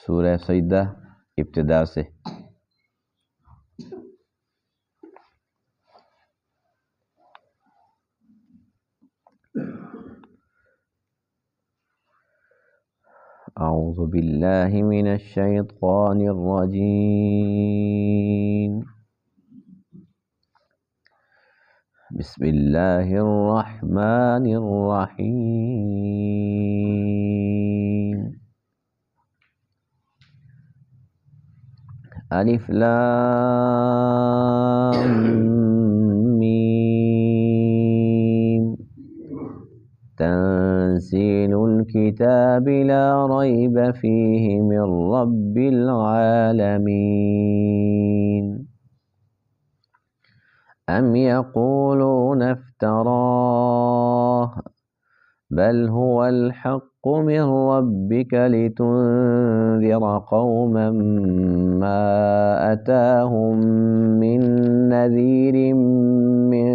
سورہ سجدہ ابتدا سے۔ اعوذ باللہ من الشیطان الرجیم، بسم اللہ الرحمن الرحیم۔ الف لام میم، تنزیل الکتاب لا ریب فیہ من رب العالمین۔ ام یقولون افتراہ بل هو الحق من ربك لتنذر قوما ما أتاهم من نذير من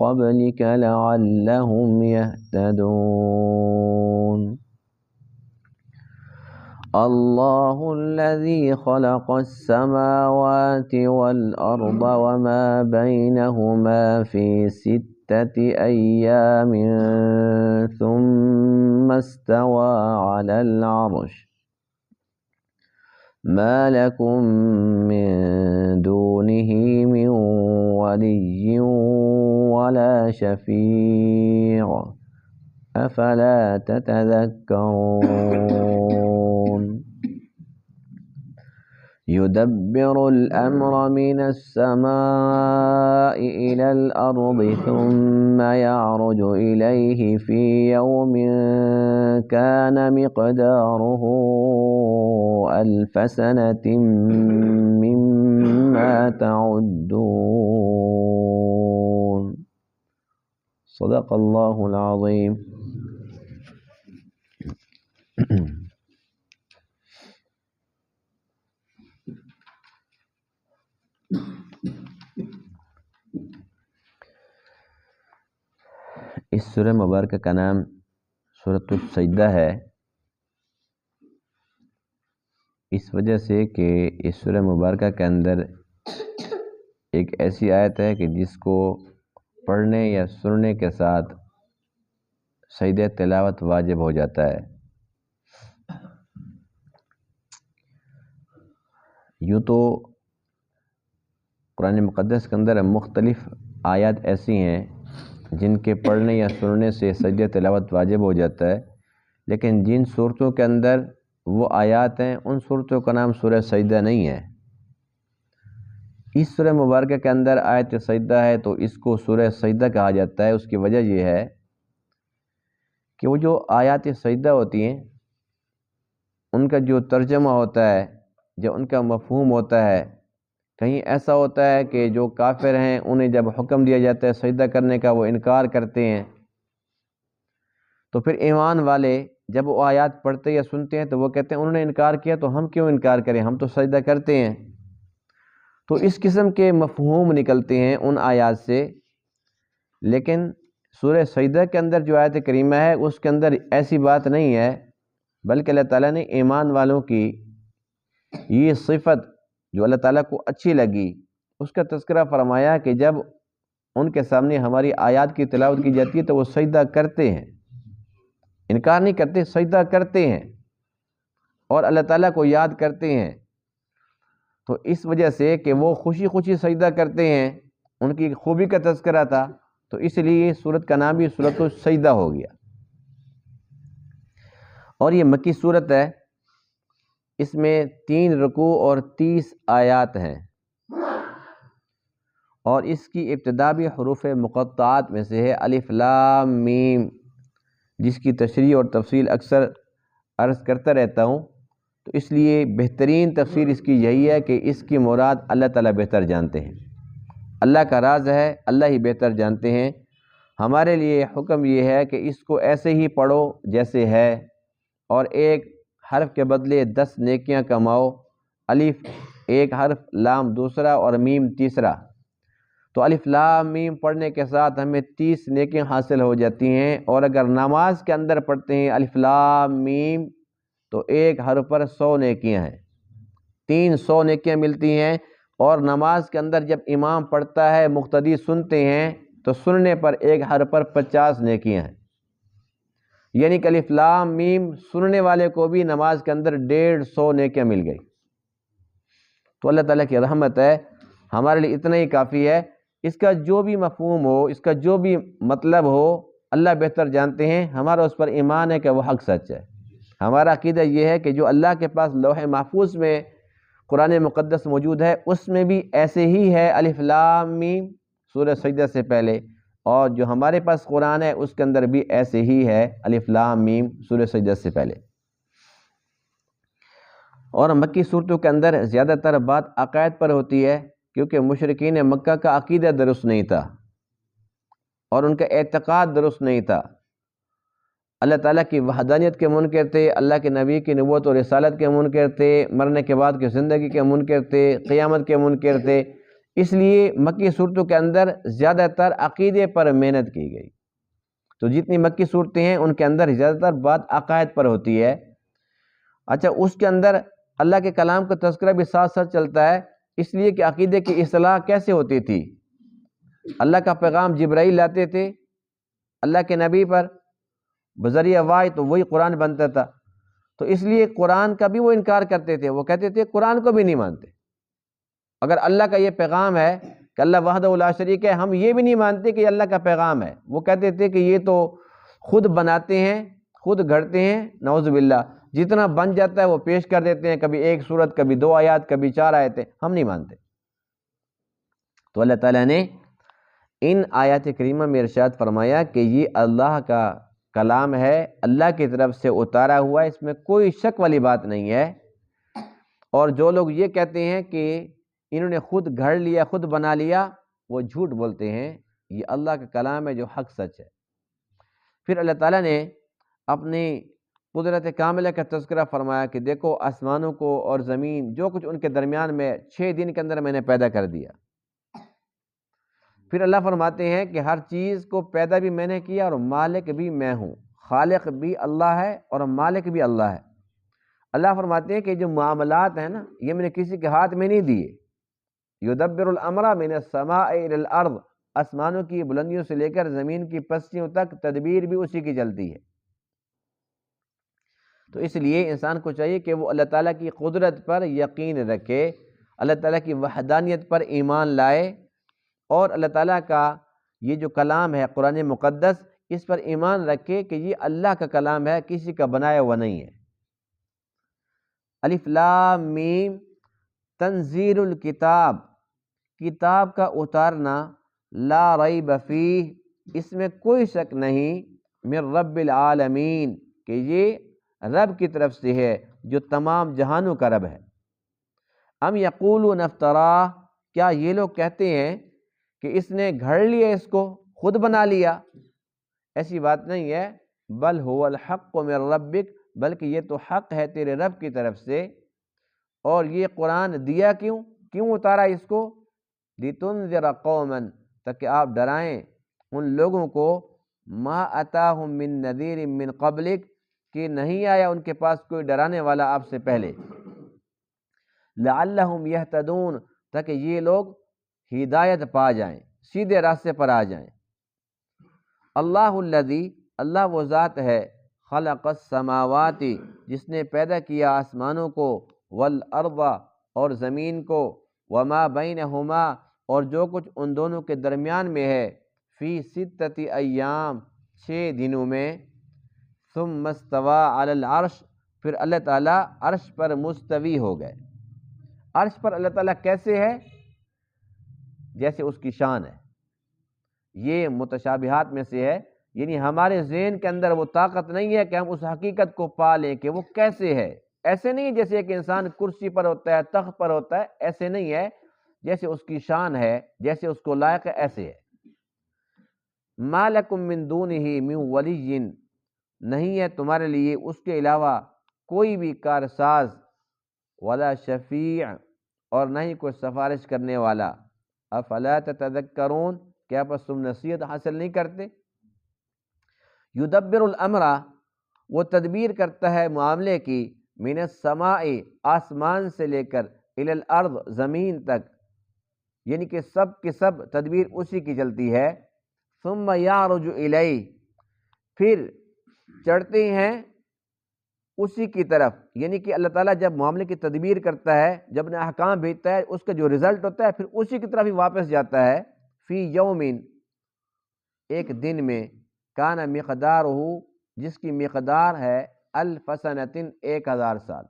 قبلك لعلهم يهتدون۔ الله الذي خلق السماوات والأرض وما بينهما في 6 أيام ثم استوى على العرش، ما لكم من دونه من ولي ولا شفيع أفلا تتذكرون۔ يدبر الأمر من السماء إلى الأرض ثم يعرج إليه في يوم كان مقداره 1000 سنة مما تعدون۔ صدق اللہ العظیم۔ اس سورہ مبارکہ کا نام سورۃ السجدہ ہے، اس وجہ سے کہ اس سورہ مبارکہ کے اندر ایک ایسی آیت ہے کہ جس کو پڑھنے یا سننے کے ساتھ سجدہ تلاوت واجب ہو جاتا ہے۔ یوں تو قرآن مقدس کے اندر مختلف آیات ایسی ہیں جن کے پڑھنے یا سننے سے سجدہ تلاوت واجب ہو جاتا ہے، لیکن جن صورتوں کے اندر وہ آیات ہیں ان صورتوں کا نام سورہ سجدہ نہیں ہے۔ اس سورہ مبارکہ کے اندر آیت سجدہ ہے تو اس کو سورہ سجدہ کہا جاتا ہے۔ اس کی وجہ یہ ہے کہ وہ جو آیات سجدہ ہوتی ہیں ان کا جو ترجمہ ہوتا ہے، جو ان کا مفہوم ہوتا ہے، کہیں ایسا ہوتا ہے کہ جو کافر ہیں انہیں جب حکم دیا جاتا ہے سجدہ کرنے کا وہ انکار کرتے ہیں، تو پھر ایمان والے جب وہ آیات پڑھتے یا سنتے ہیں تو وہ کہتے ہیں انہوں نے انکار کیا تو ہم کیوں انکار کریں، ہم تو سجدہ کرتے ہیں۔ تو اس قسم کے مفہوم نکلتے ہیں ان آیات سے، لیکن سورہ سجدہ کے اندر جو آیت کریمہ ہے اس کے اندر ایسی بات نہیں ہے، بلکہ اللہ تعالیٰ نے ایمان والوں کی یہ صفت جو اللہ تعالیٰ کو اچھی لگی اس کا تذکرہ فرمایا کہ جب ان کے سامنے ہماری آیات کی تلاوت کی جاتی ہے تو وہ سجدہ کرتے ہیں، انکار نہیں کرتے، سجدہ کرتے ہیں اور اللہ تعالیٰ کو یاد کرتے ہیں۔ تو اس وجہ سے کہ وہ خوشی خوشی سجدہ کرتے ہیں، ان کی خوبی کا تذکرہ تھا، تو اس لیے سورت کا نام بھی سورۃ السجدہ ہو گیا۔ اور یہ مکی سورت ہے، اس میں 3 رکوع اور 30 آیات ہیں، اور اس کی ابتدا بھی حروف مقطعات میں سے ہے، الف لام میم، جس کی تشریح اور تفصیل اکثر عرض کرتا رہتا ہوں، تو اس لیے بہترین تفسیر اس کی یہی ہے کہ اس کی مراد اللہ تعالیٰ بہتر جانتے ہیں، اللہ کا راز ہے، اللہ ہی بہتر جانتے ہیں۔ ہمارے لیے حکم یہ ہے کہ اس کو ایسے ہی پڑھو جیسے ہے، اور ایک حرف کے بدلے 10 نیکیاں کماؤ، الف ایک حرف، لام دوسرا اور میم تیسرا، تو الف لام میم پڑھنے کے ساتھ ہمیں 30 نیکیاں حاصل ہو جاتی ہیں۔ اور اگر نماز کے اندر پڑھتے ہیں الف لام میم تو ایک حرف پر 100 نیکیاں ہیں، 300 نیکیاں ملتی ہیں۔ اور نماز کے اندر جب امام پڑھتا ہے مقتدی سنتے ہیں تو سننے پر ایک حرف پر 50 نیکیاں ہیں، یعنی کہ الف لام میم سننے والے کو بھی نماز کے اندر 150 نیکیاں مل گئی۔ تو اللہ تعالیٰ کی رحمت ہے، ہمارے لیے اتنا ہی کافی ہے۔ اس کا جو بھی مفہوم ہو، اس کا جو بھی مطلب ہو، اللہ بہتر جانتے ہیں، ہمارا اس پر ایمان ہے کہ وہ حق سچ ہے۔ ہمارا عقیدہ یہ ہے کہ جو اللہ کے پاس لوح محفوظ میں قرآن مقدس موجود ہے اس میں بھی ایسے ہی ہے الف لام میم سورہ سجدہ سے پہلے، اور جو ہمارے پاس قرآن ہے اس کے اندر بھی ایسے ہی ہے الف لام میم سورہ سجدہ سے پہلے۔ اور مکی صورتوں کے اندر زیادہ تر بات عقائد پر ہوتی ہے، کیونکہ مشرکین مکہ کا عقیدہ درست نہیں تھا اور ان کا اعتقاد درست نہیں تھا۔ اللہ تعالیٰ کی وحدانیت کے منکر تھے، اللہ کے نبی کی نبوت اور رسالت کے منکر تھے، مرنے کے بعد کی زندگی کے منکر تھے، قیامت کے منکر تھے۔ اس لیے مکی صورتوں کے اندر زیادہ تر عقیدے پر محنت کی گئی۔ تو جتنی مکی صورتیں ہیں ان کے اندر زیادہ تر بات عقائد پر ہوتی ہے۔ اچھا، اس کے اندر اللہ کے کلام کا تذکرہ بھی ساتھ ساتھ چلتا ہے، اس لیے کہ عقیدے کی اصلاح کیسے ہوتی تھی؟ اللہ کا پیغام جبرائیل لاتے تھے اللہ کے نبی پر بذریعہ وحی، تو وہی قرآن بنتا تھا۔ تو اس لیے قرآن کا بھی وہ انکار کرتے تھے، وہ کہتے تھے قرآن کو بھی نہیں مانتے۔ اگر اللہ کا یہ پیغام ہے کہ اللہ وحدہ لا شریک ہے، ہم یہ بھی نہیں مانتے کہ یہ اللہ کا پیغام ہے۔ وہ کہتے تھے کہ یہ تو خود بناتے ہیں، خود گھڑتے ہیں، نعوذ باللہ، جتنا بن جاتا ہے وہ پیش کر دیتے ہیں، کبھی ایک سورت، کبھی 2 آیات، کبھی 4 آیتیں، ہم نہیں مانتے۔ تو اللہ تعالیٰ نے ان آیات کریمہ میں ارشاد فرمایا کہ یہ اللہ کا کلام ہے، اللہ کی طرف سے اتارا ہوا ہے، اس میں کوئی شک والی بات نہیں ہے۔ اور جو لوگ یہ کہتے ہیں کہ انہوں نے خود گھڑ لیا، خود بنا لیا، وہ جھوٹ بولتے ہیں۔ یہ اللہ کا کلام ہے جو حق سچ ہے۔ پھر اللہ تعالیٰ نے اپنی قدرت کاملہ کا تذکرہ فرمایا کہ دیکھو آسمانوں کو اور زمین جو کچھ ان کے درمیان میں 6 دن کے اندر میں نے پیدا کر دیا۔ پھر اللہ فرماتے ہیں کہ ہر چیز کو پیدا بھی میں نے کیا اور مالک بھی میں ہوں، خالق بھی اللہ ہے اور مالک بھی اللہ ہے۔ اللہ فرماتے ہیں کہ جو معاملات ہیں نا، یہ میں نے کسی کے ہاتھ میں نہیں دیے۔ یدبر الامر من السماء الى الارض، آسمانوں کی بلندیوں سے لے کر زمین کی پستیوں تک تدبیر بھی اسی کی چلتی ہے۔ تو اس لیے انسان کو چاہیے کہ وہ اللہ تعالیٰ کی قدرت پر یقین رکھے، اللہ تعالیٰ کی وحدانیت پر ایمان لائے، اور اللہ تعالیٰ کا یہ جو کلام ہے قرآن مقدس، اس پر ایمان رکھے کہ یہ اللہ کا کلام ہے، کسی کا بنایا ہوا نہیں ہے۔ الف لام میم تنزیل الکتاب، کتاب کا اتارنا، لا ریب فیہ، اس میں کوئی شک نہیں، من رب العالمین، کہ یہ رب کی طرف سے ہے جو تمام جہانوں کا رب ہے۔ ام یقولون افتراہ، کیا یہ لوگ کہتے ہیں کہ اس نے گھڑ لیا، اس کو خود بنا لیا؟ ایسی بات نہیں ہے، بل هو الحق من ربک، بلکہ یہ تو حق ہے تیرے رب کی طرف سے۔ اور یہ قرآن دیا کیوں اتارا اس کو؟ لتنذر قوما، تاکہ آپ ڈرائیں ان لوگوں کو، ما اتاہم من نذیر من قبلک، کہ نہیں آیا ان کے پاس کوئی ڈرانے والا آپ سے پہلے، لعلہم یہتدون، تاکہ یہ لوگ ہدایت پا جائیں، سیدھے راستے پر آ جائیں۔ اللہ الذی، اللہ وہ ذات ہے، خلق السماوات، جس نے پیدا کیا آسمانوں کو، والارض، اور زمین کو، وما بینہما، اور جو کچھ ان دونوں کے درمیان میں ہے، فی 6 ایام، 6 دنوں میں، ثم استوى علی العرش، پھر اللہ تعالیٰ عرش پر مستوی ہو گئے۔ عرش پر اللہ تعالیٰ کیسے ہے؟ جیسے اس کی شان ہے۔ یہ متشابہات میں سے ہے، یعنی ہمارے ذہن کے اندر وہ طاقت نہیں ہے کہ ہم اس حقیقت کو پا لیں کہ وہ کیسے ہے۔ ایسے نہیں جیسے ایک انسان کرسی پر ہوتا ہے، تخت پر ہوتا ہے، ایسے نہیں ہے، جیسے اس کی شان ہے، جیسے اس کو لائق ہے، ایسے ہے۔ ما لکم من دونہ من ولی، نہیں ہے تمہارے لیے اس کے علاوہ کوئی بھی کارساز، ولا شفیع، اور نہ ہی کوئی سفارش کرنے والا۔ افلا تتذکرون، کیا پس تم نصیحت حاصل نہیں کرتے؟ یدبر الامر، وہ تدبیر کرتا ہے معاملے کی، من السماء آسمان سے لے کر الی الارض زمین تک، یعنی کہ سب کی سب تدبیر اسی کی چلتی ہے. ثم یعرج الیہ، پھر چڑھتے ہیں اسی کی طرف، یعنی کہ اللہ تعالیٰ جب معاملے کی تدبیر کرتا ہے، جب نے احکام بھیجتا ہے، اس کا جو رزلٹ ہوتا ہے پھر اسی کی طرف ہی واپس جاتا ہے. فی یومن، ایک دن میں، کان مقدارہ، جس کی مقدار ہے الف سنۃ، 1000 سال،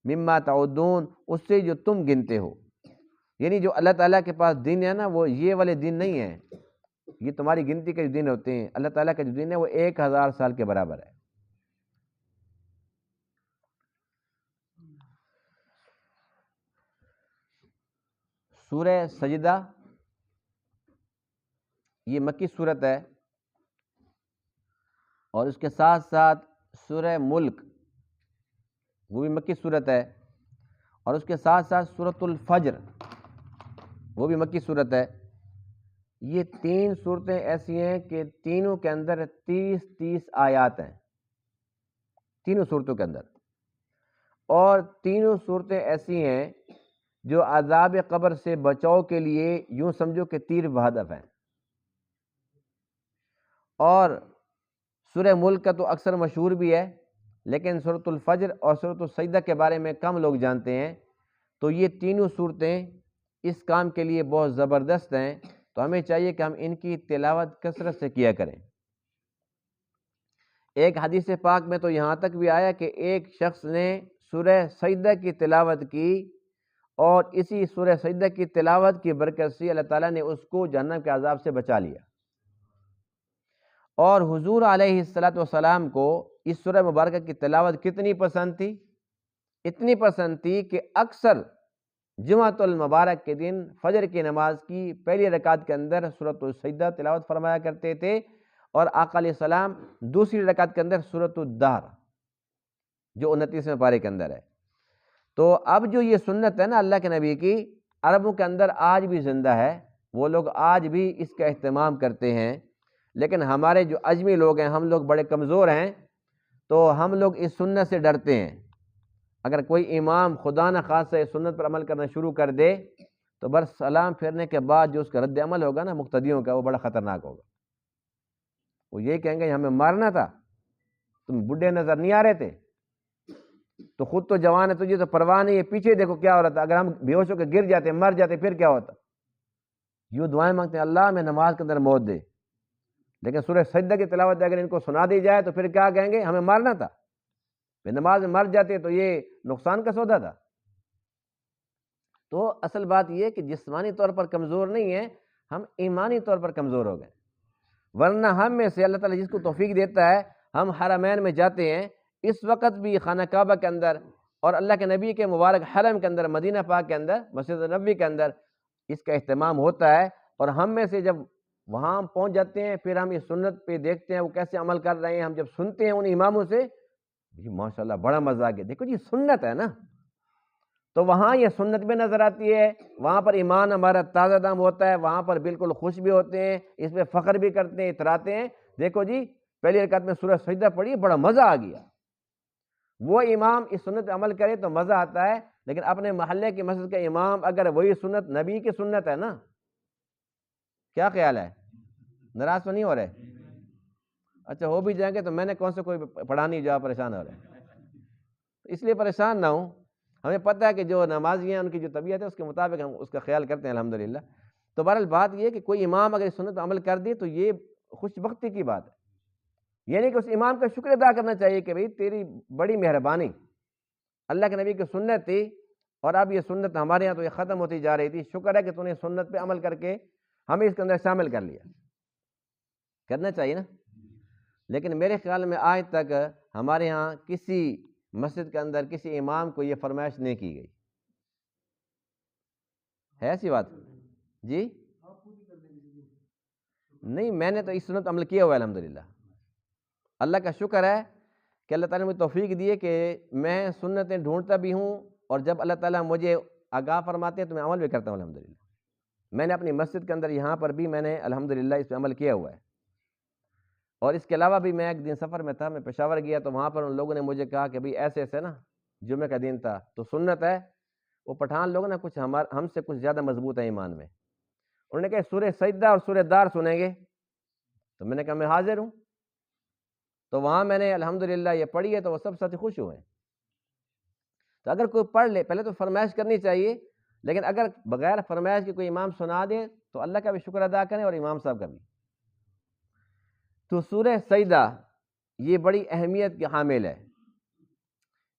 مما تعدون، اس سے جو تم گنتے ہو. یعنی جو اللہ تعالیٰ کے پاس دن ہے نا، وہ یہ والے دن نہیں ہیں، یہ تمہاری گنتی کے جو دن ہوتے ہیں. اللہ تعالیٰ کا جو دن ہے وہ 1000 سال کے برابر ہے. سورہ سجدہ یہ مکی صورت ہے، اور اس کے ساتھ ساتھ سورہ ملک وہ بھی مکی صورت ہے، اور اس کے ساتھ ساتھ سورۃ الفجر وہ بھی مکی صورت ہے. یہ 3 صورتیں ایسی ہیں کہ تینوں کے اندر 30 آیات ہیں، تینوں صورتوں کے اندر. اور تینوں صورتیں ایسی ہیں جو عذاب قبر سے بچاؤ کے لیے یوں سمجھو کہ تیر بہدف ہیں. اور سورہ ملک کا تو اکثر مشہور بھی ہے، لیکن سورۃ الفجر اور سورۃ السجدہ کے بارے میں کم لوگ جانتے ہیں. تو یہ تینوں صورتیں اس کام کے لیے بہت زبردست ہیں، تو ہمیں چاہیے کہ ہم ان کی تلاوت کثرت سے کیا کریں. ایک حدیث پاک میں تو یہاں تک بھی آیا کہ ایک شخص نے سورہ سجدہ کی تلاوت کی، اور اسی سورہ سجدہ کی تلاوت کی برکت سے اللہ تعالیٰ نے اس کو جہنم کے عذاب سے بچا لیا. اور حضور علیہ السلام کو اس سورہ مبارکہ کی تلاوت کتنی پسند تھی؟ اتنی پسند تھی کہ اکثر جمعۃ المبارک کے دن فجر کی نماز کی پہلی رکعت کے اندر سورۃ السجدہ تلاوت فرمایا کرتے تھے، اور آقا علیہ السلام دوسری رکعت کے اندر سورۃ الدہر جو 29ویں پارے کے اندر ہے. تو اب جو یہ سنت ہے نا اللہ کے نبی کی، عربوں کے اندر آج بھی زندہ ہے، وہ لوگ آج بھی اس کا اہتمام کرتے ہیں. لیکن ہمارے جو اجمی لوگ ہیں، ہم لوگ بڑے کمزور ہیں، تو ہم لوگ اس سنت سے ڈرتے ہیں. اگر کوئی امام خدا نہ خواستہ اس سنت پر عمل کرنا شروع کر دے تو بس سلام پھیرنے کے بعد جو اس کا رد عمل ہوگا نا مقتدیوں کا، وہ بڑا خطرناک ہوگا. وہ یہ کہیں گے ہمیں مارنا تھا، تم بڈھے نظر نہیں آ رہے تھے، تو خود تو جوان ہے، تجھے تو پرواہ نہیں ہے، پیچھے دیکھو کیا ہو رہا تھا. اگر ہم بے ہوش ہو کے گر جاتے، مر جاتے، پھر کیا ہوتا؟ یوں دعائیں مانگتے ہیں اللہ میں نماز کے اندر موت دے. لیکن سورہ سجدہ کی تلاوت اگر ان کو سنا دی جائے تو پھر کیا کہیں گے؟ ہمیں مارنا تھا. پھر نماز میں مر جاتے تو یہ نقصان کا سودا تھا. تو اصل بات یہ کہ جسمانی طور پر کمزور نہیں ہے، ہم ایمانی طور پر کمزور ہو گئے. ورنہ ہم میں سے اللہ تعالیٰ جس کو توفیق دیتا ہے، ہم حرمین میں جاتے ہیں. اس وقت بھی خانہ کعبہ کے اندر اور اللہ کے نبی کے مبارک حرم کے اندر، مدینہ پاک کے اندر، مسجد نبوی کے اندر اس کا اہتمام ہوتا ہے. اور ہم میں سے جب وہاں پہنچ جاتے ہیں، پھر ہم اس سنت پہ دیکھتے ہیں وہ کیسے عمل کر رہے ہیں. ہم جب سنتے ہیں ان اماموں سے، جی ماشاءاللہ بڑا مزہ آ گیا، دیکھو جی سنت ہے نا. تو وہاں یہ سنت بھی نظر آتی ہے، وہاں پر ایمان ہمارا تازہ دم ہوتا ہے، وہاں پر بالکل خوش بھی ہوتے ہیں، اس پہ فخر بھی کرتے ہیں، اتراتے ہیں. دیکھو جی پہلی رکعت میں سورہ سجدہ پڑھی، بڑا مزہ آ گیا. وہ امام اس سنت پہ عمل کرے تو مزہ آتا ہے، لیکن اپنے محلے کی مسجد کا امام اگر وہی سنت نبی کی سنت ہے نا، کیا خیال ہے؟ ناراض تو نہیں ہو رہے؟ اچھا ہو بھی جائیں گے تو میں نے کون سے کوئی پڑھا نہیں جو آپ پریشان ہو رہے ہیں. اس لیے پریشان نہ ہوں، ہمیں پتہ ہے کہ جو نمازی ہیں ان کی جو طبیعت ہے اس کے مطابق ہم اس کا خیال کرتے ہیں الحمدللہ. تو بہرحال بات یہ ہے کہ کوئی امام اگر اس سنت پہ عمل کر دے تو یہ خوش بختی کی بات ہے. یعنی کہ اس امام کا شکر ادا کرنا چاہیے کہ بھئی تیری بڑی مہربانی، اللہ کے نبی کی سنت تھی اور اب یہ سنت ہمارے یہاں تو یہ ختم ہوتی جا رہی تھی، شکر ہے کہ تو نے سنت پہ عمل کر کے ہمیں اس کے اندر شامل کر لیا. کرنا چاہیے نا. لیکن میرے خیال میں آج تک ہمارے ہاں کسی مسجد کے اندر کسی امام کو یہ فرمائش نہیں کی گئی ہے. ایسی بات جی نہیں، میں نے تو اس سنت عمل کیا ہوا ہے الحمدللہ. اللہ کا شکر ہے کہ اللہ تعالیٰ نے مجھے توفیق دی ہے کہ میں سنتیں ڈھونڈتا بھی ہوں، اور جب اللہ تعالیٰ مجھے آگاہ فرماتے ہیں تو میں عمل بھی کرتا ہوں الحمدللہ. میں نے اپنی مسجد کے اندر یہاں پر بھی میں نے الحمدللہ اس پہ عمل کیا ہوا ہے. اور اس کے علاوہ بھی میں ایک دن سفر میں تھا، میں پشاور گیا تو وہاں پر ان لوگوں نے مجھے کہا کہ بھئی ایسے ایسے نا جمعہ کا دن تھا تو سنت ہے، وہ پٹھان لوگ نا کچھ ہم سے کچھ زیادہ مضبوط ہیں ایمان میں، انہوں نے کہا سورہ سجدہ اور سورہ دار سنیں گے، تو میں نے کہا میں حاضر ہوں، تو وہاں میں نے الحمدللہ یہ پڑھی ہے تو وہ سب ساتھ خوش ہوئے۔ تو اگر کوئی پڑھ لے، پہلے تو فرمائش کرنی چاہیے، لیکن اگر بغیر فرمائش کے کوئی امام سنا دے تو اللہ کا بھی شکر ادا کریں اور امام صاحب کا بھی۔ تو سورہ سجدہ یہ بڑی اہمیت کی حامل ہے،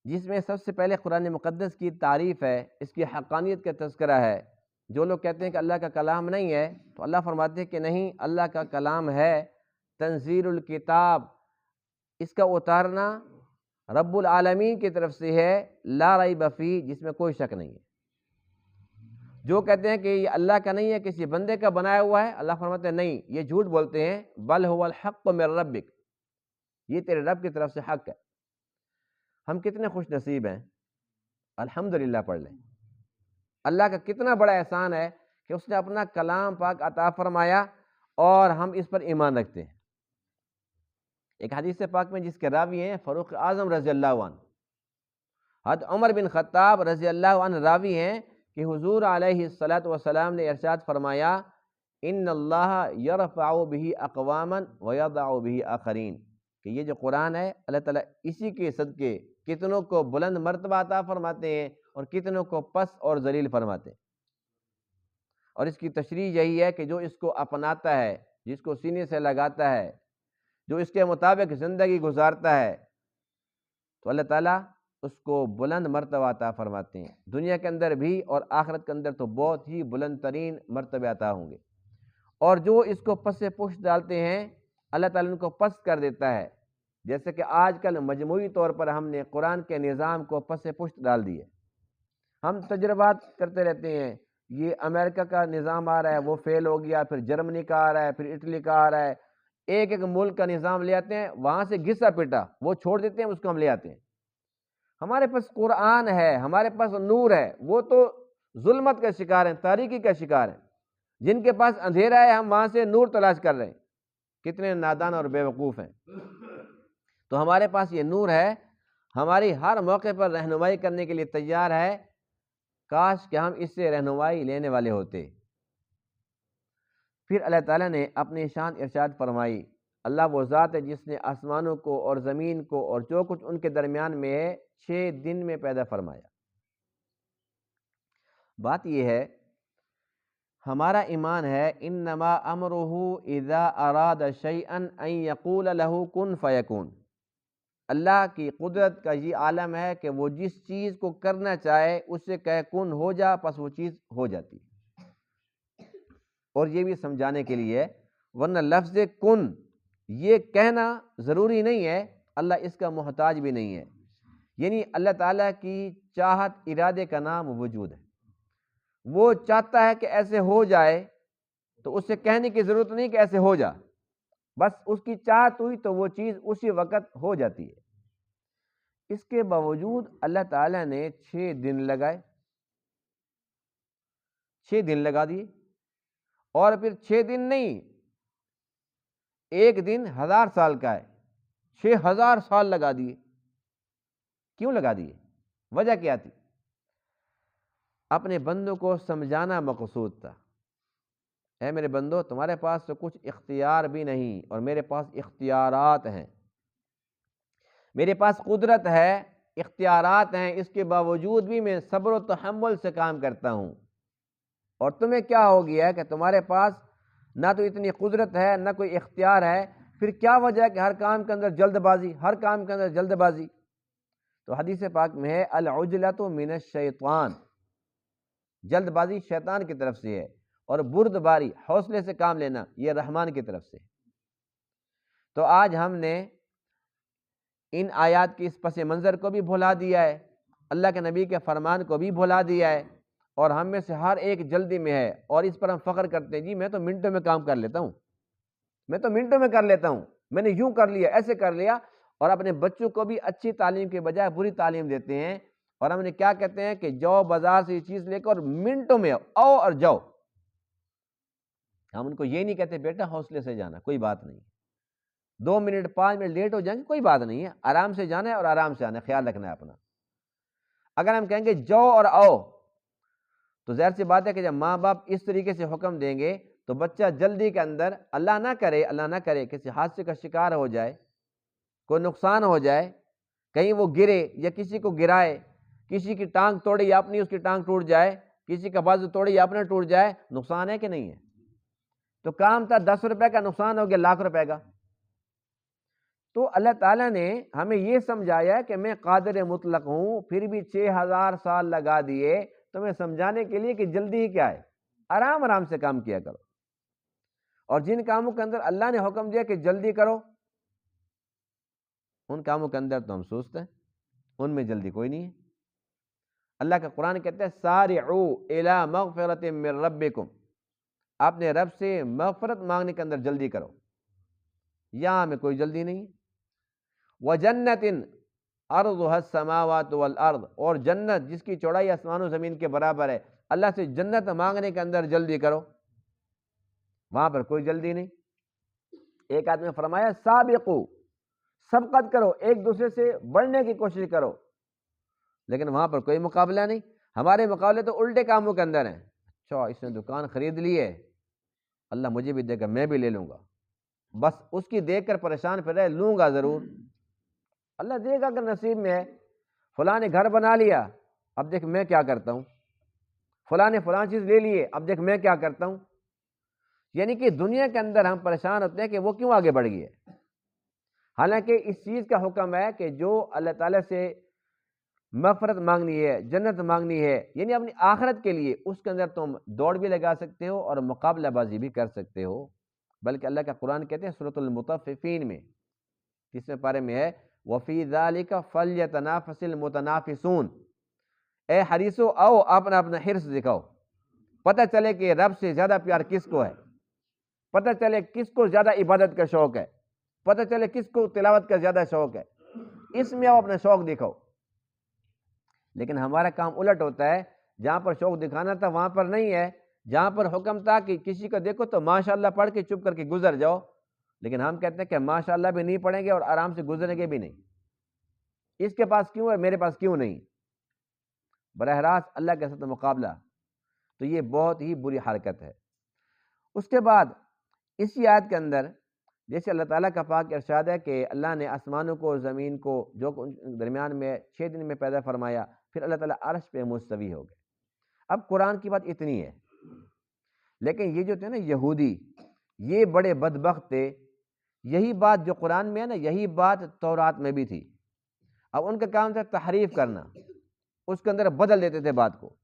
جس میں سب سے پہلے قرآن مقدس کی تعریف ہے، اس کی حقانیت کا تذکرہ ہے۔ جو لوگ کہتے ہیں کہ اللہ کا کلام نہیں ہے تو اللہ فرماتے ہیں کہ نہیں، اللہ کا کلام ہے، تنزیل الکتاب، اس کا اتارنا رب العالمین کی طرف سے ہے، لا ریب فیہ، جس میں کوئی شک نہیں ہے۔ جو کہتے ہیں کہ یہ اللہ کا نہیں ہے، کسی بندے کا بنایا ہوا ہے، اللہ فرماتے ہیں نہیں، یہ جھوٹ بولتے ہیں، بل هو الحق من ربک، یہ تیرے رب کی طرف سے حق ہے۔ ہم کتنے خوش نصیب ہیں، الحمدللہ پڑھ لیں۔ اللہ کا کتنا بڑا احسان ہے کہ اس نے اپنا کلام پاک عطا فرمایا اور ہم اس پر ایمان رکھتے ہیں۔ ایک حدیث پاک میں جس کے راوی ہیں فاروق اعظم رضی اللہ عنہ، حضرت عمر بن خطاب رضی اللہ عنہ راوی ہیں کہ حضور علیہ الصلاۃ والسلام نے ارشاد فرمایا، ان اللہ یرفع بہ اقواما ویضع بہ آخرین، کہ یہ جو قرآن ہے اللہ تعالیٰ اسی کے صدقے کتنوں کو بلند مرتبہ عطا فرماتے ہیں اور کتنوں کو پست اور ذلیل فرماتے ہیں۔ اور اس کی تشریح یہی ہے کہ جو اس کو اپناتا ہے، جس کو سینے سے لگاتا ہے، جو اس کے مطابق زندگی گزارتا ہے، تو اللہ تعالیٰ اس کو بلند مرتبہ عطا فرماتے ہیں، دنیا کے اندر بھی اور آخرت کے اندر تو بہت ہی بلند ترین مرتبے عطا ہوں گے۔ اور جو اس کو پس پشت ڈالتے ہیں اللہ تعالیٰ ان کو پست کر دیتا ہے، جیسے کہ آج کل مجموعی طور پر ہم نے قرآن کے نظام کو پس پشت ڈال دیے۔ ہم تجربات کرتے رہتے ہیں، یہ امریکہ کا نظام آ رہا ہے وہ فیل ہو گیا، پھر جرمنی کا آ رہا ہے، پھر اٹلی کا آ رہا ہے، ایک ایک ملک کا نظام لے آتے ہیں، وہاں سے گھسا پٹا وہ چھوڑ دیتے ہیں، اس کو ہم لے آتے ہیں۔ ہمارے پاس قرآن ہے، ہمارے پاس نور ہے، وہ تو ظلمت کا شکار ہیں، تاریکی کا شکار ہیں۔ جن کے پاس اندھیرا ہے ہم وہاں سے نور تلاش کر رہے ہیں، کتنے نادان اور بے وقوف ہیں۔ تو ہمارے پاس یہ نور ہے، ہماری ہر موقع پر رہنمائی کرنے کے لیے تیار ہے، کاش کہ ہم اس سے رہنمائی لینے والے ہوتے۔ پھر اللہ تعالیٰ نے اپنی شان ارشاد فرمائی، اللہ وہ ذات ہے جس نے آسمانوں کو اور زمین کو اور جو کچھ ان کے درمیان میں ہے 6 دن میں پیدا فرمایا۔ بات یہ ہے، ہمارا ایمان ہے انما امرہ اذا اراد شیئا ان یقول له کن فیکون۔ اللہ کی قدرت کا یہ عالم ہے کہ وہ جس چیز کو کرنا چاہے اس سے کہے کن ہو جا، پس وہ چیز ہو جاتی ہے۔ اور یہ بھی سمجھانے کے لیے، ورنہ لفظ کن یہ کہنا ضروری نہیں ہے، اللہ اس کا محتاج بھی نہیں ہے، یعنی اللہ تعالیٰ کی چاہت ارادے کا نام وجود ہے، وہ چاہتا ہے کہ ایسے ہو جائے تو اس سے کہنے کی ضرورت نہیں کہ ایسے ہو جا، بس اس کی چاہت ہوئی تو وہ چیز اسی وقت ہو جاتی ہے۔ اس کے باوجود اللہ تعالیٰ نے 6 دن لگائے، 6 دن لگا دیے، اور پھر 6 دن نہیں، ایک دن 1000 سال کا ہے، 6000 سال لگا دیے۔ کیوں لگا دیے؟ وجہ کیا تھی؟ اپنے بندوں کو سمجھانا مقصود تھا، اے میرے بندو تمہارے پاس تو کچھ اختیار بھی نہیں اور میرے پاس اختیارات ہیں، میرے پاس قدرت ہے، اختیارات ہیں، اس کے باوجود بھی میں صبر و تحمل سے کام کرتا ہوں۔ اور تمہیں کیا ہو گیا ہے کہ تمہارے پاس نہ تو اتنی قدرت ہے نہ کوئی اختیار ہے، پھر کیا وجہ ہے کہ ہر کام کے اندر جلد بازی، ہر کام کے اندر جلد بازی؟ تو حدیث پاک میں ہے العجلۃ من الشیطان، جلد بازی شیطان کی طرف سے ہے، اور بردباری حوصلے سے کام لینا یہ رحمان کی طرف سے ہے۔ تو آج ہم نے ان آیات کی اس پس منظر کو بھی بھلا دیا ہے، اللہ کے نبی کے فرمان کو بھی بھلا دیا ہے، اور ہم میں سے ہر ایک جلدی میں ہے، اور اس پر ہم فخر کرتے ہیں، جی میں تو منٹوں میں کام کر لیتا ہوں، میں تو منٹوں میں کر لیتا ہوں، میں نے یوں کر لیا، ایسے کر لیا، اور اپنے بچوں کو بھی اچھی تعلیم کے بجائے بری تعلیم دیتے ہیں، اور ہم نے کیا کہتے ہیں کہ جاؤ بازار سے یہ چیز لے کر منٹوں میں آؤ اور جاؤ۔ ہم ان کو یہ نہیں کہتے بیٹا حوصلے سے جانا، کوئی بات نہیں، 2 منٹ 5 منٹ لیٹ ہو جائیں گے کوئی بات نہیں ہے، آرام سے جانا ہے اور آرام سے آنا ہے، خیال رکھنا ہے اپنا۔ اگر ہم کہیں گے جاؤ اور آؤ، تو ظاہر سی بات ہے کہ جب ماں باپ اس طریقے سے حکم دیں گے تو بچہ جلدی کے اندر اللہ نہ کرے کسی حادثے کا شکار ہو جائے، کوئی نقصان ہو جائے، کہیں وہ گرے یا کسی کو گرائے، کسی کی ٹانگ توڑے یا اپنی اس کی ٹانگ ٹوٹ جائے، کسی کا بازو توڑے یا اپنا ٹوٹ جائے، نقصان ہے کہ نہیں ہے؟ تو کام تھا 10 روپے کا، نقصان ہو گیا لاکھ روپے کا۔ تو اللہ تعالیٰ نے ہمیں یہ سمجھایا کہ میں قادر مطلق ہوں، پھر بھی 6000 سال لگا دیے تمہیں سمجھانے کے لیے کہ جلدی ہی کیا ہے، آرام آرام سے کام کیا کرو۔ اور جن کاموں کے اندر اللہ نے حکم دیا کہ جلدی کرو، ان کاموں کے اندر تو ہم سست ہیں، ان میں جلدی کوئی نہیں ہے۔ اللہ کا قرآن کہتا ہے سارعوا الی مغفرۃ من ربکم، اپنے رب سے مغفرت مانگنے کے اندر جلدی کرو، یہاں میں کوئی جلدی نہیں۔ وجنت عرضها السماوات والارض، اور جنت جس کی چوڑائی آسمان و زمین کے برابر ہے، اللہ سے جنت مانگنے کے اندر جلدی کرو، وہاں پر کوئی جلدی نہیں۔ ایک آدمی نے فرمایا سابقوا، سبقت کرو، ایک دوسرے سے بڑھنے کی کوشش کرو، لیکن وہاں پر کوئی مقابلہ نہیں۔ ہمارے مقابلے تو الٹے کاموں کے اندر ہیں، اچھا اس نے دکان خرید لی ہے، اللہ مجھے بھی دے گا میں بھی لے لوں گا، بس اس کی دیکھ کر پریشان پھر رہے، لوں گا ضرور، اللہ دے گا اگر نصیب میں ہے۔ فلاں نے گھر بنا لیا، اب دیکھ میں کیا کرتا ہوں، فلاں نے فلاں چیز لے لیے، اب دیکھ میں کیا کرتا ہوں۔ یعنی کہ دنیا کے اندر ہم پریشان ہوتے ہیں کہ وہ کیوں آگے بڑھ گئی ہے، حالانکہ اس چیز کا حکم ہے کہ جو اللہ تعالیٰ سے مغفرت مانگنی ہے، جنت مانگنی ہے، یعنی اپنی آخرت کے لیے، اس کے اندر تم دوڑ بھی لگا سکتے ہو اور مقابلہ بازی بھی کر سکتے ہو۔ بلکہ اللہ کا قرآن کہتے ہیں سورۃ المطففین میں 30ویں پارے میں ہے وَفِي ذَلِكَ فَلْيَتَنَافَسِ الْمُتَنَافِسُونَ، اے حریصو آؤ اپنا اپنا حرص دکھاؤ، پتہ چلے کہ رب سے زیادہ پیار کس کو ہے، پتہ چلے کس کو زیادہ عبادت کا شوق ہے، پتہ چلے کس کو تلاوت کا زیادہ شوق ہے، اس میں آؤ اپنا شوق دکھاؤ۔ لیکن ہمارا کام الٹ ہوتا ہے، جہاں پر شوق دکھانا تھا وہاں پر نہیں ہے، جہاں پر حکم تھا کہ کسی کو دیکھو تو ماشاءاللہ پڑھ کے چپ کر کے گزر جاؤ، لیکن ہم کہتے ہیں کہ ماشاءاللہ بھی نہیں پڑھیں گے اور آرام سے گزریں گے بھی نہیں، اس کے پاس کیوں ہے میرے پاس کیوں نہیں، براہ راست اللہ کے ساتھ مقابلہ، تو یہ بہت ہی بری حرکت ہے۔ اس کے بعد اسی آیت کے اندر جیسے اللہ تعالیٰ کا پاک ارشاد ہے کہ اللہ نے آسمانوں کو اور زمین کو جو درمیان میں 6 دن میں پیدا فرمایا، پھر اللہ تعالیٰ عرش پہ مستوی ہو گئے۔ اب قرآن کی بات اتنی ہے، لیکن یہ جو تھے نا یہودی، یہ بڑے بدبخت تھے، یہی بات جو قرآن میں ہے نا یہی بات تورات میں بھی تھی، اب ان کا کام تھا تحریف کرنا، اس کے اندر بدل دیتے تھے بات کو۔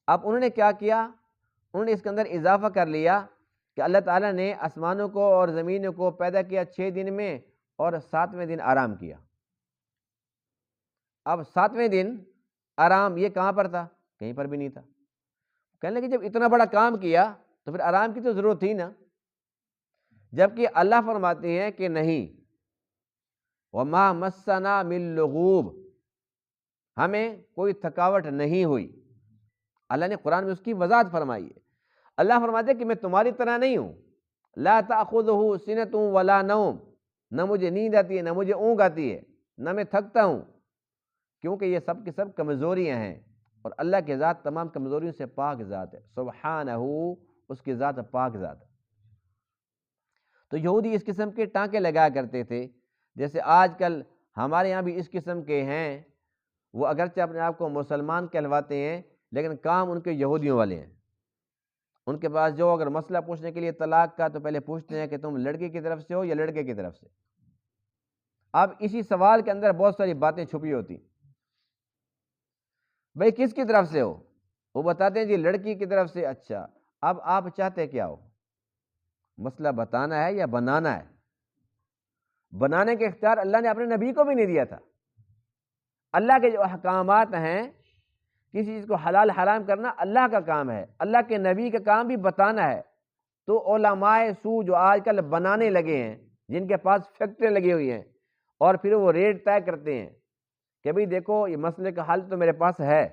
اب انہوں نے کیا کیا، انہوں نے اس کے اندر اضافہ کر لیا کہ اللہ تعالیٰ نے آسمانوں کو اور زمینوں کو پیدا کیا 6 دن میں اور 7ویں دن آرام کیا۔ اب 7ویں دن آرام یہ کہاں پر تھا؟ کہیں پر بھی نہیں تھا۔ کہنے لگے جب اتنا بڑا کام کیا تو پھر آرام کی تو ضرورت تھی نا، جبکہ اللہ فرماتے ہیں کہ نہیں، وَمَا مَسَّنَا مِن لُغُوبٍ، ہمیں کوئی تھکاوٹ نہیں ہوئی۔ اللہ نے قرآن میں اس کی وضاحت فرمائی ہے۔ اللہ فرماتے ہیں کہ میں تمہاری طرح نہیں ہوں، لا تأخذہ سنۃ ولا نوم، نہ مجھے نیند آتی ہے نہ مجھے اونگ آتی ہے، نہ میں تھکتا ہوں، کیونکہ یہ سب کی سب کمزوریاں ہیں، اور اللہ کی ذات تمام کمزوریوں سے پاک ذات ہے، سبحانہ، اس کی ذات پاک ذات ہے۔ تو یہودی اس قسم کے ٹانکے لگایا کرتے تھے، جیسے آج کل ہمارے یہاں بھی اس قسم کے ہیں، وہ اگرچہ اپنے آپ کو مسلمان کہلواتے ہیں لیکن کام ان کے یہودیوں والے ہیں۔ ان کے پاس جو اگر مسئلہ پوچھنے کے لیے طلاق کا تو پہلے پوچھتے ہیں کہ تم لڑکی کی طرف سے ہو یا لڑکے کی طرف سے۔ اب اسی سوال کے اندر بہت ساری باتیں چھپی ہوتی، بھئی کس کی طرف سے ہو؟ وہ بتاتے ہیں جی لڑکی کی طرف سے۔ اچھا، اب آپ چاہتے کیا ہو؟ مسئلہ بتانا ہے یا بنانا ہے؟ بنانے کے اختیار اللہ نے اپنے نبی کو بھی نہیں دیا تھا۔ اللہ کے جو احکامات ہیں، کسی چیز کو حلال حرام کرنا اللہ کا کام ہے، اللہ کے نبی کا کام بھی بتانا ہے۔ تو علماء سو جو آج کل بنانے لگے ہیں، جن کے پاس فیکٹری لگی ہوئی ہیں، اور پھر وہ ریٹ طے کرتے ہیں کہ بھئی دیکھو یہ مسئلے کا حل تو میرے پاس ہے،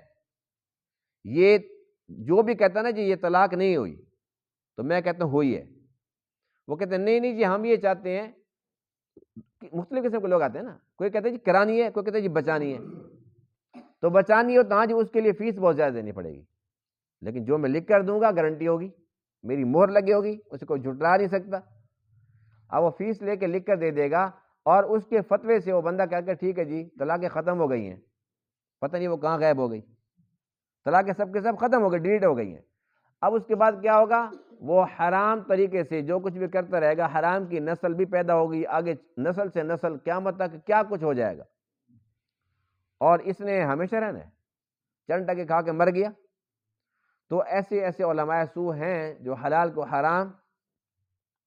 یہ جو بھی کہتا نا جی یہ طلاق نہیں ہوئی، تو میں کہتا ہوں ہوئی ہے، وہ کہتے ہیں نہیں جی ہم یہ چاہتے ہیں، مختلف قسم کے لوگ آتے ہیں نا، کوئی کہتے ہیں جی کرانی ہے، کوئی کہتے ہیں جی بچانی ہے، تو بچانی ہو تو ہاں جی اس کے لیے فیس بہت زیادہ دینی پڑے گی، لیکن جو میں لکھ کر دوں گا گارنٹی ہوگی، میری مہر لگی ہوگی، اسے کوئی جھٹلا نہیں سکتا۔ اب وہ فیس لے کے لکھ کر دے دے گا، اور اس کے فتوے سے وہ بندہ کہہ کر ٹھیک ہے جی طلاقیں ختم ہو گئی ہیں، پتہ نہیں وہ کہاں غائب ہو گئی، طلاقیں سب کے سب ختم ہو گئی، ڈیلیٹ ہو گئی ہیں۔ اب اس کے بعد کیا ہوگا، وہ حرام طریقے سے جو کچھ بھی کرتا رہے گا، حرام کی نسل بھی پیدا ہوگی، آگے نسل سے نسل قیامت تک کیا کچھ ہو جائے گا، اور اس نے ہمیشہ رہنا ہے، چند ٹکے کھا کے مر گیا۔ تو ایسے ایسے علماء سو ہیں جو حلال کو حرام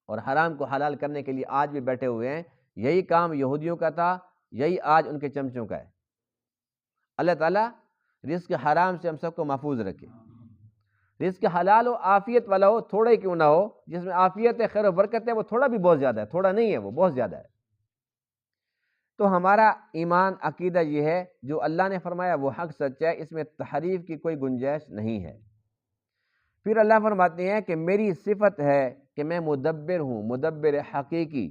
اور حرام کو حلال کرنے کے لیے آج بھی بیٹھے ہوئے ہیں۔ یہی کام یہودیوں کا تھا، یہی آج ان کے چمچوں کا ہے۔ اللہ تعالیٰ رزق حرام سے ہم سب کو محفوظ رکھے، رزق حلال ہو، عافیت والا ہو، تھوڑا ہی کیوں نہ ہو، جس میں عافیت ہے، خیر و برکت ہے، وہ تھوڑا بھی بہت زیادہ ہے، تھوڑا نہیں ہے، وہ بہت زیادہ ہے۔ تو ہمارا ایمان عقیدہ یہ ہے جو اللہ نے فرمایا وہ حق سچ ہے، اس میں تحریف کی کوئی گنجائش نہیں ہے۔ پھر اللہ فرماتے ہیں کہ میری صفت ہے کہ میں مدبر ہوں، مدبر حقیقی،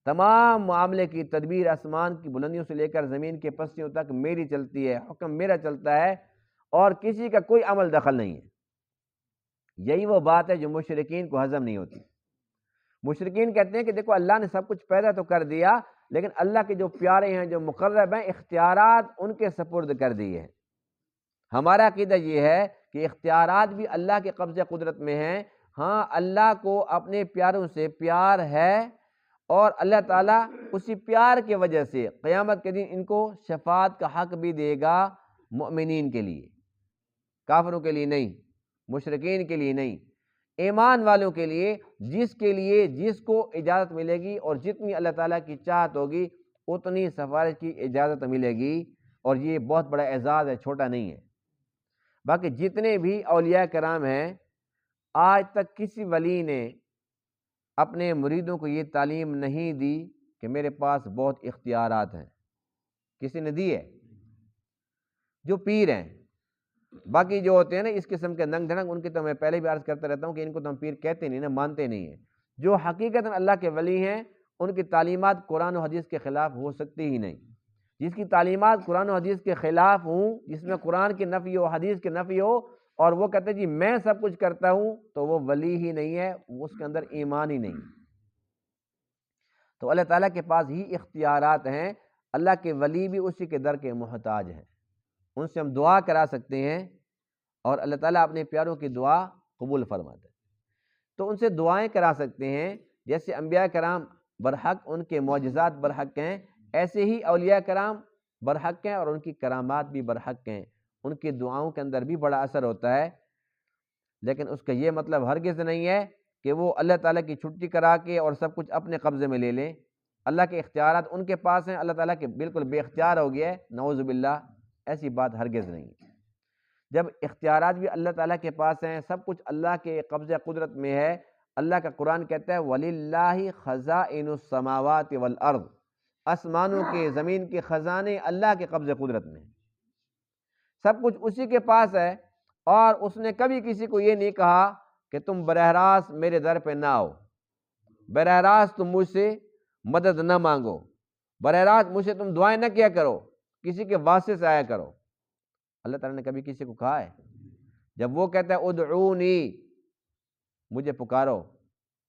تمام معاملے کی تدبیر آسمان کی بلندیوں سے لے کر زمین کے پستیوں تک میری چلتی ہے، حکم میرا چلتا ہے، اور کسی کا کوئی عمل دخل نہیں ہے۔ یہی وہ بات ہے جو مشرکین کو ہضم نہیں ہوتی۔ مشرکین کہتے ہیں کہ دیکھو اللہ نے سب کچھ پیدا تو کر دیا، لیکن اللہ کے جو پیارے ہیں، جو مقرب ہیں، اختیارات ان کے سپرد کر دیے ہیں۔ ہمارا عقیدہ یہ ہے کہ اختیارات بھی اللہ کے قبضہ قدرت میں ہیں۔ ہاں اللہ کو اپنے پیاروں سے پیار ہے، اور اللہ تعالیٰ اسی پیار کی وجہ سے قیامت کے دن ان کو شفاعت کا حق بھی دے گا، مؤمنین کے لیے، کافروں کے لیے نہیں، مشرکین کے لیے نہیں، ایمان والوں کے لیے، جس کو اجازت ملے گی اور جتنی اللہ تعالیٰ کی چاہت ہوگی اتنی سفارش کی اجازت ملے گی، اور یہ بہت بڑا اعزاز ہے، چھوٹا نہیں ہے۔ باقی جتنے بھی اولیاء کرام ہیں، آج تک کسی ولی نے اپنے مریدوں کو یہ تعلیم نہیں دی کہ میرے پاس بہت اختیارات ہیں، کسی نے دی ہے؟ جو پیر ہیں، باقی جو ہوتے ہیں نا اس قسم کے ننگ دھڑنگ، ان کی تو میں پہلے بھی عرض کرتا رہتا ہوں کہ ان کو تو ہم پیر کہتے نہیں نا، مانتے نہیں ہیں۔ جو حقیقت اللہ کے ولی ہیں ان کی تعلیمات قرآن و حدیث کے خلاف ہو سکتی ہی نہیں۔ جس کی تعلیمات قرآن و حدیث کے خلاف ہوں، جس میں قرآن کی نفی ہو، حدیث کی نفی ہو، اور وہ کہتے ہیں جی میں سب کچھ کرتا ہوں، تو وہ ولی ہی نہیں ہے، اس کے اندر ایمان ہی نہیں۔ تو اللہ تعالیٰ کے پاس ہی اختیارات ہیں، اللہ کے ولی بھی اسی کے در کے محتاج ہیں، ان سے ہم دعا کرا سکتے ہیں، اور اللہ تعالیٰ اپنے پیاروں کی دعا قبول فرماتے ہیں۔ تو ان سے دعائیں کرا سکتے ہیں، جیسے انبیاء کرام برحق ان کے معجزات برحق ہیں، ایسے ہی اولیاء کرام برحق ہیں، اور ان کی کرامات بھی برحق ہیں، ان کی دعاؤں کے اندر بھی بڑا اثر ہوتا ہے۔ لیکن اس کا یہ مطلب ہرگز نہیں ہے کہ وہ اللہ تعالیٰ کی چھٹی کرا کے اور سب کچھ اپنے قبضے میں لے لیں۔ اللہ کے اختیارات ان کے پاس ہیں، اللہ تعالیٰ کے بالکل بے اختیار ہو گیا ہے، نعوذ باللہ، ایسی بات ہرگز نہیں۔ جب اختیارات بھی اللہ تعالیٰ کے پاس ہیں، سب کچھ اللہ کے قبضہ قدرت میں ہے۔ اللہ کا قرآن کہتا ہے وَلِلَّهِ خَزَائِنُ السَّمَاوَاتِ وَالْأَرْضِ، آسمانوں کے، زمین کے خزانے اللہ کے قبضہ قدرت میں ہیں، سب کچھ اسی کے پاس ہے، اور اس نے کبھی کسی کو یہ نہیں کہا کہ تم براہ راست میرے در پہ نہ آؤ، براہ راست تم مجھ سے مدد نہ مانگو، براہ راست مجھ سے تم دعائیں نہ کیا کرو، کسی کے واسطے سے آیا کرو۔ اللہ تعالیٰ نے کبھی کسی کو کہا ہے؟ جب وہ کہتا ہے ادعونی، مجھے پکارو،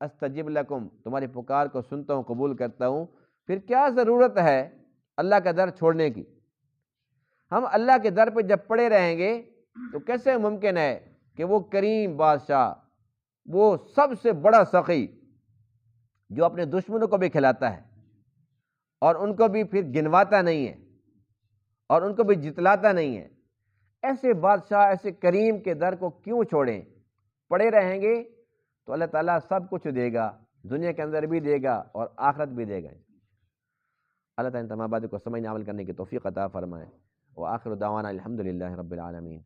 استجب لکم، تمہاری پکار کو سنتا ہوں، قبول کرتا ہوں، پھر کیا ضرورت ہے اللہ کا در چھوڑنے کی؟ ہم اللہ کے در پہ جب پڑے رہیں گے تو کیسے ممکن ہے کہ وہ کریم بادشاہ، وہ سب سے بڑا سخی، جو اپنے دشمنوں کو بھی کھلاتا ہے اور ان کو بھی پھر گنواتا نہیں ہے اور ان کو بھی جتلاتا نہیں ہے، ایسے بادشاہ، ایسے کریم کے در کو کیوں چھوڑیں؟ پڑے رہیں گے تو اللہ تعالیٰ سب کچھ دے گا، دنیا کے اندر بھی دے گا اور آخرت بھی دے گا۔ اللہ تعالیٰ ان تمام باتوں کو سمجھنے عمل کرنے کی توفیق عطا فرمائے۔ وآخر دعوانا الحمدللہ رب العالمین۔